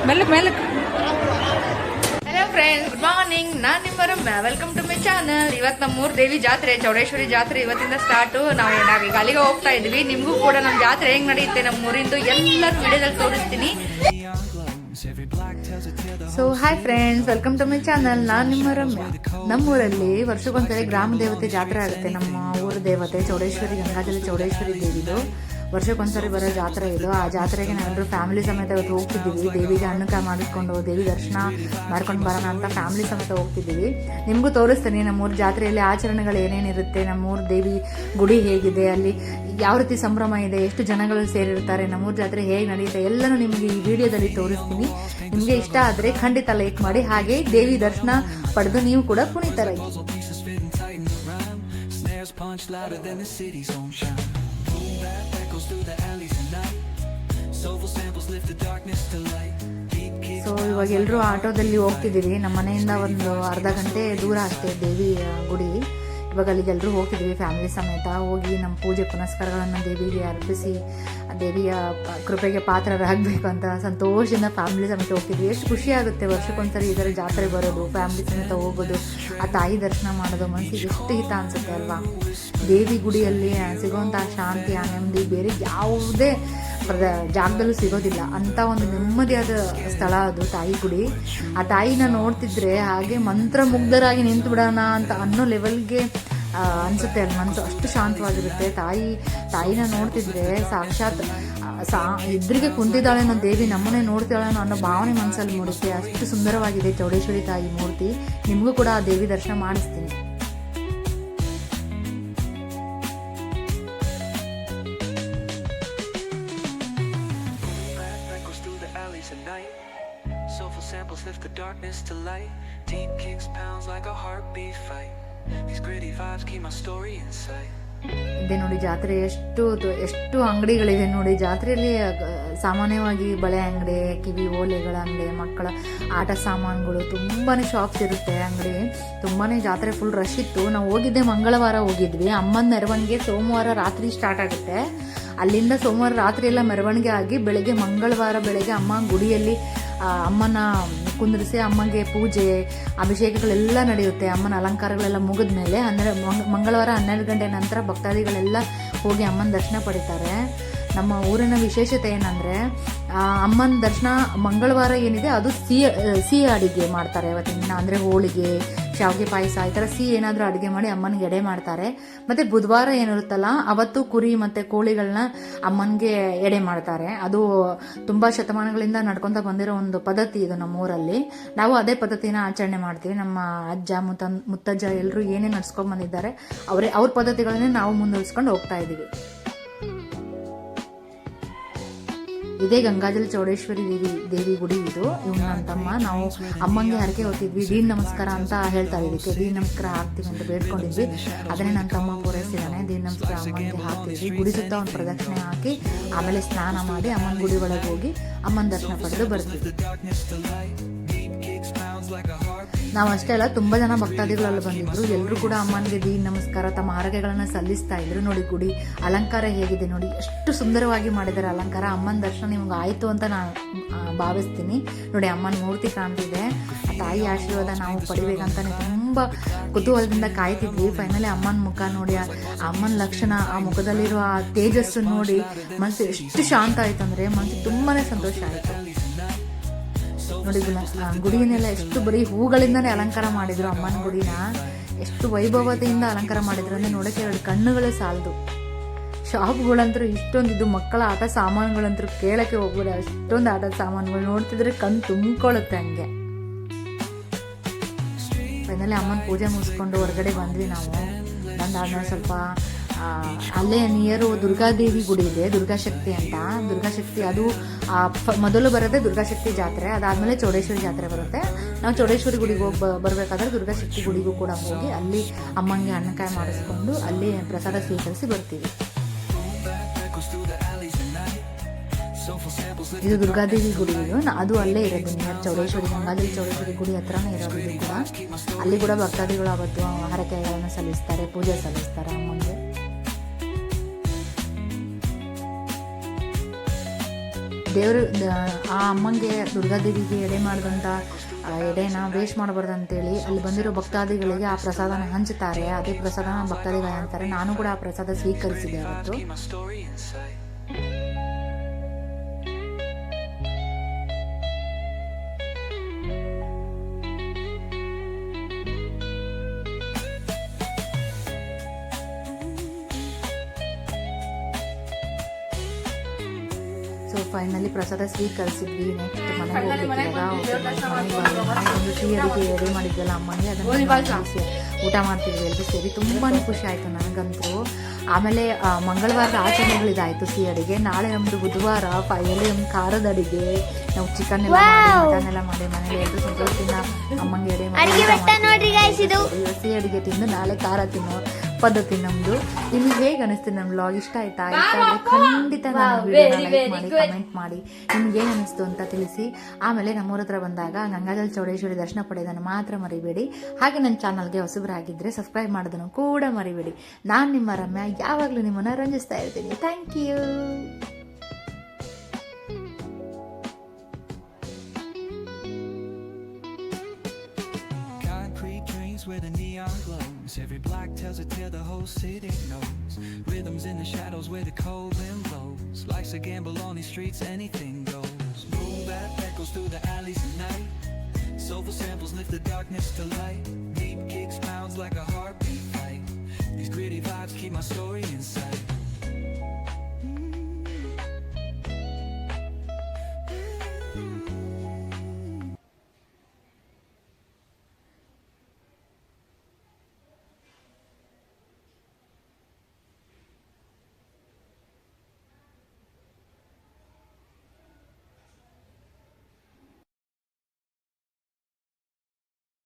ಮೆಲ್ಲಕ್ ಮೆಲ್ಲಕ್. Hello friends, good morning. ನಾನು ನಿಮ್ಮ Ramya. Welcome to my channel. ಇವತ್ತು ನಮ್ಮೂರು ದೇವಿ ಜಾತ್ರೆ, ಚೌಡೇಶ್ವರಿ ಜಾತ್ರೆ ಇವತ್ತಿಂದ ಸ್ಟಾರ್ಟು. ನಾವೀಗ ಅಲ್ಲಿಗೆ ಹೋಗ್ತಾ ಇದ್ವಿ. ನಿಮಗೂ ಕೂಡ ನಮ್ಮ ಜಾತ್ರೆ ಹೆಂಗ್ ನಡೆಯುತ್ತೆ ನಮ್ಮೂರಿಂದು ಎಲ್ಲರೂ ವಿಡಿಯೋದಲ್ಲಿ ತೋರಿಸ್ತೀನಿ. So hi friends, welcome to my channel. ನಾನು ನಿಮ್ಮ ರಮ್ಯ. ನಮ್ಮೂರಲ್ಲಿ ವರ್ಷಕ್ಕೊಂದ್ಸರಿ ಗ್ರಾಮ ದೇವತೆ ಜಾತ್ರೆ ಆಗುತ್ತೆ. ನಮ್ಮ ಊರ ದೇವತೆ ಚೌಡೇಶ್ವರಿ, ಗಂಗಾಜಲ ಚೌಡೇಶ್ವರಿ ದೇವಿದು ವರ್ಷಕ್ಕೊಂದ್ಸರಿ ಬರೋ ಜಾತ್ರೆ ಇದು. ಆ ಜಾತ್ರೆಗೆ ನಾವೆಲ್ಲರೂ ಫ್ಯಾಮಿಲಿ ಸಮೇತ ಇವತ್ತು ಹೋಗ್ತಿದ್ದೀವಿ. ದೇವಿಗೆ ಹಣ್ಣುಕಾಯಿ ಮಾಡಿಸ್ಕೊಂಡು ದೇವಿ ದರ್ಶನ ಮಾಡ್ಕೊಂಡು ಬರೋಣ ಅಂತ ಫ್ಯಾಮಿಲಿ ಸಮೇತ ಹೋಗ್ತಿದ್ದೀವಿ. ನಿಮಗೂ ತೋರಿಸ್ತೀನಿ ನಮ್ಮೂರ ಜಾತ್ರೆಯಲ್ಲಿ ಆಚರಣೆಗಳು ಏನೇನಿರುತ್ತೆ, ನಮ್ಮೂರ ದೇವಿ ಗುಡಿ ಹೇಗಿದೆ, ಅಲ್ಲಿ ಯಾವ ರೀತಿ ಸಂಭ್ರಮ ಇದೆ, ಎಷ್ಟು ಜನಗಳು ಸೇರಿರ್ತಾರೆ, ನಮ್ಮೂರ ಜಾತ್ರೆ ಹೇಗೆ ನಡೆಯುತ್ತೆ ಎಲ್ಲನೂ ನಿಮಗೆ ಈ ವಿಡಿಯೋದಲ್ಲಿ ತೋರಿಸ್ತೀನಿ. ನಿಮಗೆ ಇಷ್ಟ ಆದರೆ ಖಂಡಿತ ಲೈಕ್ ಮಾಡಿ. ಹಾಗೆ ದೇವಿ ದರ್ಶನ ಪಡೆದು ನೀವು ಕೂಡ ಪುನೀತರಾಗಿ. ಸೊ ಇವಾಗ ಎಲ್ಲರೂ ಆಟೋದಲ್ಲಿ ಹೋಗ್ತಿದ್ದೀವಿ. ನಮ್ಮ ಮನೆಯಿಂದ ಒಂದು ಅರ್ಧ ಗಂಟೆ ದೂರ ಅಷ್ಟೇ ದೇವಿ ಗುಡಿ. ಇವಾಗ ಅಲ್ಲಿಗೆ ಎಲ್ಲರೂ ಹೋಗ್ತಿದ್ದೀವಿ ಫ್ಯಾಮಿಲಿ ಸಮೇತ. ಹೋಗಿ ನಮ್ಮ ಪೂಜೆ ಪುನಸ್ಕಾರಗಳನ್ನು ದೇವಿಗೆ ಅರ್ಪಿಸಿ ದೇವಿಯ ಕೃಪೆಗೆ ಪಾತ್ರರಾಗಬೇಕು ಅಂತ ಸಂತೋಷದಿಂದ ಫ್ಯಾಮಿಲಿ ಸಮೇತ ಹೋಗ್ತಿದ್ವಿ. ಎಷ್ಟು ಖುಷಿ ಆಗುತ್ತೆ ವರ್ಷಕ್ಕೊಂದ್ಸರಿ ಇದರ ಜಾತ್ರೆ ಬರೋದು, ಫ್ಯಾಮಿಲಿ ಸಮೇತ ಹೋಗೋದು, ಆ ತಾಯಿ ದರ್ಶನ ಮಾಡೋದು ಮನಸ್ಸಿಗೆ ಎಷ್ಟು ಹಿತ ಅನಿಸುತ್ತೆ ಅಲ್ವಾ. ದೇವಿ ಗುಡಿಯಲ್ಲಿ ಸಿಗುವಂಥ ಶಾಂತಿ, ಆ ನೆಮ್ಮದಿ ಬೇರೆ ಯಾವುದೇ ಜಾಗದಲ್ಲೂ ಸಿಗೋದಿಲ್ಲ. ಅಂಥ ಒಂದು ನೆಮ್ಮದಿಯಾದ ಸ್ಥಳ ಅದು ತಾಯಿ ಗುಡಿ. ಆ ತಾಯಿನ ನೋಡ್ತಿದ್ರೆ ಹಾಗೆ ಮಂತ್ರಮುಗ್ಧರಾಗಿ ನಿಂತು ಬಿಡೋಣ ಅಂತ ಅನ್ನೋ ಲೆವೆಲ್ಗೆ ಅನಿಸುತ್ತೆ ಅಲ್ಲಿ ಮನಸ್ಸು. ಅಷ್ಟು ಶಾಂತವಾಗಿರುತ್ತೆ. ತಾಯಿನ ನೋಡ್ತಿದ್ರೆ ಸಾಕ್ಷಾತ್ ಎದುರಿಗೆ ಕುಂತಿದ್ದಾಳೇನೋ ದೇವಿ, ನಮ್ಮನ್ನೇ ನೋಡ್ತಿದ್ದಾಳೇನೋ ಅನ್ನೋ ಭಾವನೆ ಮನಸ್ಸಲ್ಲಿ ಮೂಡುತ್ತೆ. ಅಷ್ಟು ಸುಂದರವಾಗಿದೆ ಚೌಡೇಶ್ವರಿ ತಾಯಿ ಮೂರ್ತಿ. ನಿಮಗೂ ಕೂಡ ಆ ದೇವಿ ದರ್ಶನ ಮಾಡಿಸ್ತೀನಿ. Soulful samples lift the darkness to light. Deep kicks pounds like a heartbeat fight. These gritty vibes keep my story in sight. ಇದೆ ನೋಡಿ ಜಾತ್ರೆ, ಎಷ್ಟು ಅಂಗಡಿಗಳಿದೆ ನೋಡಿ ಜಾತ್ರೆಯಲ್ಲಿ. ಸಾಮಾನ್ಯವಾಗಿ ಬಳೆ ಅಂಗಡಿ, ಕಿವಿ ಓಲೆಗಳ ಅಂಗಡಿ, ಮಕ್ಕಳ ಆಟ ಸಾಮಾನುಗಳು, ತುಂಬಾ ಶಾಪ್ಸ್ ಇರುತ್ತೆ ಅಂಗಡಿ. ತುಂಬಾ ಜಾತ್ರೆ ಫುಲ್ ರಶ್ ಇತ್ತು. ನಾವು ಹೋಗಿದ್ದೆ ಮಂಗಳವಾರ ಹೋಗಿದ್ವಿ. ಅಮ್ಮನ ಮೆರವಣಿಗೆ ಸೋಮವಾರ ರಾತ್ರಿ ಸ್ಟಾರ್ಟ್ ಆಗುತ್ತೆ. ಅಲ್ಲಿಂದ ಸೋಮವಾರ ರಾತ್ರಿ ಎಲ್ಲ ಮೆರವಣಿಗೆ ಆಗಿ ಬೆಳಗ್ಗೆ ಮಂಗಳವಾರ ಬೆಳಗ್ಗೆ ಅಮ್ಮ ಗುಡಿಯಲ್ಲಿ ಅಮ್ಮನ ಕುಂದಿರಿಸಿ ಅಮ್ಮಗೆ ಪೂಜೆ ಅಭಿಷೇಕಗಳೆಲ್ಲ ನಡೆಯುತ್ತೆ. ಅಮ್ಮನ ಅಲಂಕಾರಗಳೆಲ್ಲ ಮುಗಿದ ಮೇಲೆ ಮಂಗಳವಾರ 12 ಗಂಟೆ ನಂತರ ಭಕ್ತಾದಿಗಳೆಲ್ಲ ಹೋಗಿ ಅಮ್ಮನ ದರ್ಶನ ಪಡಿತಾರೆ. ನಮ್ಮ ಊರಿನ ವಿಶೇಷತೆ ಏನಂದರೆ ಅಮ್ಮನ ದರ್ಶನ ಮಂಗಳವಾರ ಏನಿದೆ ಅದು ಸಿಹಿ ಅಡುಗೆ ಮಾಡ್ತಾರೆ ಅವತ್ತಿನ ದಿನ. ಅಂದರೆ ಹೋಳಿಗೆ, ಶಾವಿಗೆ ಪಾಯಸ, ಈ ಥರ ಸಿಹಿ ಏನಾದರೂ ಅಡುಗೆ ಮಾಡಿ ಅಮ್ಮನಿಗೆ ಎಡೆ ಮಾಡ್ತಾರೆ. ಮತ್ತು ಬುಧವಾರ ಏನಿರುತ್ತಲ್ಲ ಅವತ್ತು ಕುರಿ ಮತ್ತು ಕೋಳಿಗಳನ್ನ ಅಮ್ಮನಿಗೆ ಎಡೆ ಮಾಡ್ತಾರೆ. ಅದು ತುಂಬ ಶತಮಾನಗಳಿಂದ ನಡ್ಕೊತ ಬಂದಿರೋ ಒಂದು ಪದ್ಧತಿ ಇದು ನಮ್ಮೂರಲ್ಲಿ. ನಾವು ಅದೇ ಪದ್ಧತಿನ ಆಚರಣೆ ಮಾಡ್ತೀವಿ. ನಮ್ಮ ಅಜ್ಜ ಮುತ್ತಜ್ಜ ಎಲ್ಲರೂ ಏನೇ ನಡ್ಸ್ಕೊಂಡು ಬಂದಿದ್ದಾರೆ ಅವ್ರ ಪದ್ಧತಿಗಳನ್ನೇ ನಾವು ಮುಂದುವರಿಸ್ಕೊಂಡು ಹೋಗ್ತಾ ಇದ್ದೀವಿ. ಇದೇ ಗಂಗಾಜಲ ಚೌಡೇಶ್ವರಿ ದೇವಿ ಗುಡಿ ಇದು. ಇವನು ನನ್ನ ತಮ್ಮ. ನಾವು ಅಮ್ಮಂಗೆ ಹರಕೆ ಹೊತ್ತಿದ್ವಿ. ದೀನ್ ನಮಸ್ಕಾರ ಅಂತ ಹೇಳ್ತಾರೆ ಇದಕ್ಕೆ. ದೀನ್ ನಮಸ್ಕಾರ ಹಾಕ್ತೀವಿ ಅಂತ ಬೇಡ್ಕೊಂಡಿದ್ವಿ. ಅದನ್ನೇ ನನ್ನ ತಮ್ಮ ಪೂರೈಸಿದ್ದಾನೆ. ದೀನ್ ನಮಸ್ಕಾರ ಅಮ್ಮನಿಗೆ ಹಾಕ್ತಿದ್ವಿ. ಗುಡಿ ಸುತ್ತ ಒಂದು ಪ್ರದಕ್ಷಿಣೆ ಹಾಕಿ ಆಮೇಲೆ ಸ್ನಾನ ಮಾಡಿ ಅಮ್ಮನ ಗುಡಿ ಒಳಗೆ ಹೋಗಿ ಅಮ್ಮನ ದರ್ಶನ ಪಡೆದು ಬರ್ತೀವಿ. ನಾವು ಅಷ್ಟೇ ಅಲ್ಲ, ತುಂಬ ಜನ ಭಕ್ತಾದಿಗಳೆಲ್ಲ ಬಂದಿದ್ರು. ಎಲ್ಲರೂ ಕೂಡ ಅಮ್ಮನಿಗೆ ದೀನ್ ನಮಸ್ಕಾರ ತಮ್ಮ ಹರಕೆಗಳನ್ನು ಸಲ್ಲಿಸ್ತಾ ಇದ್ರು. ನೋಡಿ ಗುಡಿ ಅಲಂಕಾರ ಹೇಗಿದೆ ನೋಡಿ, ಎಷ್ಟು ಸುಂದರವಾಗಿ ಮಾಡಿದ್ದಾರೆ ಅಲಂಕಾರ. ಅಮ್ಮನ ದರ್ಶನ ನಿಮ್ಗೆ ಆಯಿತು ಅಂತ ನಾನು ಭಾವಿಸ್ತೀನಿ. ನೋಡಿ ಅಮ್ಮನ ಮೂರ್ತಿ ಕಾಣ್ತಿದೆ. ಆ ತಾಯಿ ಆಶೀರ್ವಾದ ನಾವು ಪಡಿಬೇಕಂತಾನೆ ತುಂಬ ಕುತೂಹಲದಿಂದ ಕಾಯ್ತಿದ್ವಿ. ಫೈನಲಿ ಅಮ್ಮನ ಮುಖ ನೋಡಿ, ಆ ಅಮ್ಮನ ಲಕ್ಷಣ, ಆ ಮುಖದಲ್ಲಿರೋ ಆ ತೇಜಸ್ಸು ನೋಡಿ ಮನಸ್ಸು ಎಷ್ಟು ಶಾಂತ ಆಯಿತು ಅಂದರೆ ಮನಸ್ಸು ತುಂಬಾ ಸಂತೋಷ ಆಯಿತು. ನೋಡಿ ಗುಡಿಯನ್ನೆಲ್ಲ ಎಷ್ಟು ಬರೀ ಹೂಗಳಿಂದನೇ ಅಲಂಕಾರ ಮಾಡಿದ್ರು. ಅಮ್ಮನ ಗುಡಿನ ಎಷ್ಟು ವೈಭವತೆಯಿಂದ ಅಲಂಕಾರ ಮಾಡಿದ್ರು ಅಂದರೆ ನೋಡೋಕ್ಕೆ 2 ಕಣ್ಣುಗಳೇ ಸಾಲದು. ಶಾಪ್ಗಳಂತರೂ ಇಷ್ಟೊಂದಿದ್ದು, ಮಕ್ಕಳ ಆಟ ಸಾಮಾನುಗಳಂತರೂ ಕೇಳಕ್ಕೆ ಹೋಗ್ಬೋದು. ಅಷ್ಟೊಂದು ಆಟದ ಸಾಮಾನುಗಳು ನೋಡ್ತಿದ್ರೆ ಕಣ್ಣು ತುಂಬಿಕೊಳ್ಳುತ್ತೆ ಹಂಗೆ. ಫೈನಲಿ ಅಮ್ಮನ ಪೂಜೆ ಮುಗಿಸ್ಕೊಂಡು ಹೊರಗಡೆ ಬಂದ್ವಿ ನಾವು. ಬಂದಾದ್ಮೇಲೆ ಸ್ವಲ್ಪ ಅಲ್ಲೇ ನಿಯರು ದುರ್ಗಾದೇವಿ ಗುಡಿ ಇದೆ, ದುರ್ಗಾಶಕ್ತಿ ಅಂತ. ದುರ್ಗಾಶಕ್ತಿ ಅದು ಮೊದಲು ಬರುತ್ತೆ ದುರ್ಗಾಶಕ್ತಿ ಜಾತ್ರೆ. ಅದಾದಮೇಲೆ ಚೌಡೇಶ್ವರಿ ಜಾತ್ರೆ ಬರುತ್ತೆ. ನಾವು ಚೌಡೇಶ್ವರಿ ಗುಡಿಗೆ ಹೋಗಿ ಬರಬೇಕಾದ್ರೆ ದುರ್ಗಾಶಕ್ತಿ ಗುಡಿಗೂ ಕೂಡ ಹೋಗಿ ಅಲ್ಲಿ ಅಮ್ಮನಿಗೆ ಹಣ್ಣುಕಾಯಿ ಮಾಡಿಸ್ಕೊಂಡು ಅಲ್ಲಿ ಪ್ರಸಾದ ಸ್ವೀಕರಿಸಿ ಬರ್ತೀವಿ. ಇದು ದುರ್ಗಾದೇವಿ ಗುಡಿ. ಅದು ಅಲ್ಲೇ ಇರೋದು ನಿಯರ್ ಚೌಡೇಶ್ವರಿ, ಗಂಗಾದೇವಿ ಚೌಡೇಶ್ವರಿ ಗುಡಿ ಹತ್ರನೇ ಇರೋದು ಇದು ಕೂಡ. ಅಲ್ಲಿ ಕೂಡ ಭಕ್ತಾದಿಗಳು ಅವತ್ತು ಹರಕೆಗಳನ್ನು ಸಲ್ಲಿಸ್ತಾರೆ, ಪೂಜೆ ಸಲ್ಲಿಸ್ತಾರೆ ಅಮ್ಮನಿಗೆ. ದೇವರು ಆ ಅಮ್ಮಂಗೆ ದುರ್ಗಾದೇವಿಗೆ ಎಡೆ ಮಾಡಿದಂಥ ಎಡೆನ ವೇಸ್ಟ್ ಮಾಡಬಾರ್ದು ಅಂತೇಳಿ ಅಲ್ಲಿ ಬಂದಿರೋ ಭಕ್ತಾದಿಗಳಿಗೆ ಆ ಪ್ರಸಾದನ ಹಂಚುತ್ತಾರೆ. ಅದೇ ಪ್ರಸಾದನ ಭಕ್ತಾದಿಗಳು ಅಂತಾರೆ. ನಾನು ಕೂಡ ಆ ಪ್ರಸಾದ ಸ್ವೀಕರಿಸಿದೆ ಅವತ್ತು. keep my story inside. So finally ಪ್ರಸಾದ ಸ್ವೀಕರಿಸಿದ್ವಿ. ನೆಕ್ಸ್ಟ್ ಮನೆಗೆ ಹೋಗ್ಬೇಕಿವಾಗ ಒಂದು ಸಿಹಿ ಅಡಿಗೆ ಎಡೆ ಮಾಡಿದ್ವಲ್ಲ ಅಮ್ಮಂಗೆ, ಅದನ್ನು ಊಟ ಮಾಡ್ತಿದ್ವಿ ಎಲ್ಲರೂ ಸೇರಿ. ತುಂಬಾ ಖುಷಿ ಆಯಿತು ನನಗಂತೂ. ಆಮೇಲೆ ಮಂಗಳವಾರದ ಆಚರಣೆಗಳಿದಾಯಿತು ಸಿಹಿ ಅಡಿಗೆ. ನಾಳೆ ನಮ್ಮದು ಬುಧವಾರ ಫೈನಲಿ ನಮ್ಮ ಖಾರದ ಅಡಿಗೆ. ನಾವು ಚಿಕನ್ ಎಲ್ಲ ಮಟನ್ ಎಲ್ಲ ಮಾಡಿ ಮನೇಲಿ ಎಲ್ಲರೂ ಸಂತೋಷದಿಂದ ಅಮ್ಮಂಗೆ ಎಡೆ ಮಾಡಿ ಸಿಹಿ ಅಡಿಗೆ ತಿಂದು ನಾಳೆ ಖಾರ ತಿನ್ನೋ ಪದ್ಧತಿ ನಮ್ಮದು. ನಿಮಗೆ ಹೇಗೆ ಅನಿಸ್ತಿದೆ ನಮ್ಮ ವ್ಲಾಗ್? ಇಷ್ಟ ಆಯ್ತಾ? ಇಷ್ಟ ಆದರೆ ಖಂಡಿತ ನನ್ನ ವಿಡಿಯೋನ ಲೈಕ್ ಮಾಡಿ, ಕಮೆಂಟ್ ಮಾಡಿ, ನಿಮ್ಗೆ ಏನು ಅನಿಸ್ತು ಅಂತ ತಿಳಿಸಿ. ಆಮೇಲೆ ನಮ್ಮೂರ ಹತ್ರ ಬಂದಾಗ ಗಂಗಾಜಲ ಚೌಡೇಶ್ವರಿ ದರ್ಶನ ಪಡೆಯೋದನ್ನು ಮಾತ್ರ ಮರಿಬೇಡಿ. ಹಾಗೆ ನನ್ನ ಚಾನಲ್ಗೆ ಹೊಸಬರಾಗಿದ್ದರೆ ಸಬ್ಸ್ಕ್ರೈಬ್ ಮಾಡೋದನ್ನು ಕೂಡ ಮರಿಬೇಡಿ. ನಾನು ನಿಮ್ಮ ರಮ್ಯಾ, ಯಾವಾಗಲೂ ನಿಮ್ಮನ್ನು ರಂಜಿಸ್ತಾ ಇರ್ತೀನಿ. Thank you. Where the neon glows, every block tells a tale the whole city knows. Rhythms in the shadows where the cold wind blows. Life's a gamble on these streets, anything goes. Boom bap echoes through the alleys at night. Soulful samples lift the darkness to light. Deep kicks pounds like a heartbeat fight. These gritty vibes keep my story inside.